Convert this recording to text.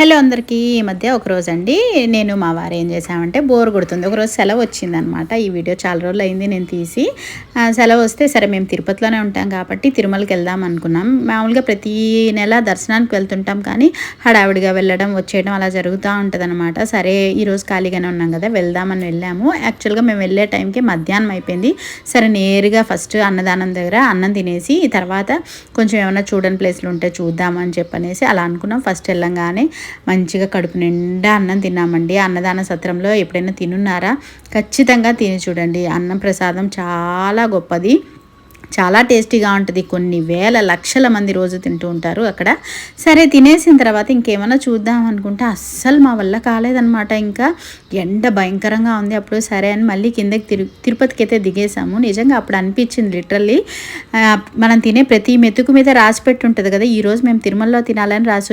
Hello అందరికీ. ఈ మధ్య ఒకరోజండి నేను మా వారు ఏం చేసామంటే బోర్ కొడుతుంది. ఒకరోజు సెలవు వచ్చిందనమాట. ఈ వీడియో చాలా రోజులు అయింది నేను తీసి. సెలవు వస్తే సరే మేము తిరుపతిలోనే ఉంటాం కాబట్టి తిరుమలకి వెళ్దాం అనుకున్నాం. మామూలుగా ప్రతి నెల దర్శనానికి వెళ్తుంటాం కానీ హడావిడిగా వెళ్ళడం వచ్చేయడం అలా జరుగుతూ ఉంటుందన్నమాట. సరే ఈరోజు ఖాళీగానే ఉన్నాం కదా వెళ్దామని వెళ్ళాము. యాక్చువల్గా మేము వెళ్ళే టైంకి మధ్యాహ్నం అయిపోయింది. సరే నేరుగా ఫస్ట్ అన్నదానం దగ్గర అన్నం తినేసి తర్వాత కొంచెం ఏమైనా చూడని ప్లేస్లు ఉంటే చూద్దామని చెప్పనేసి అలా అనుకున్నాం. ఫస్ట్ వెళ్ళంగానే మంచిగా కడుపు నిండా అన్నం తిన్నామండి. అన్నదాన సత్రంలో ఎప్పుడైనా తినున్నారా? ఖచ్చితంగా తిని చూడండి. అన్నం ప్రసాదం చాలా గొప్పది, చాలా టేస్టీగా ఉంటుంది. కొన్ని వేల లక్షల మంది రోజు తింటూ ఉంటారు అక్కడ. సరే తినేసిన తర్వాత ఇంకేమైనా చూద్దాం అనుకుంటే అస్సలు మా వల్ల కాలేదనమాట. ఇంకా ఎండ భయంకరంగా ఉంది. అప్పుడు సరే అని మళ్ళీ కిందకి తిరుపతికి అయితే దిగేసాము. నిజంగా అప్పుడు అనిపించింది లిటరల్లీ మనం తినే ప్రతి మెతుకు మీద రాసి పెట్టి ఉంటుంది కదా, ఈరోజు మేము తిరుమలలో తినాలని రాసి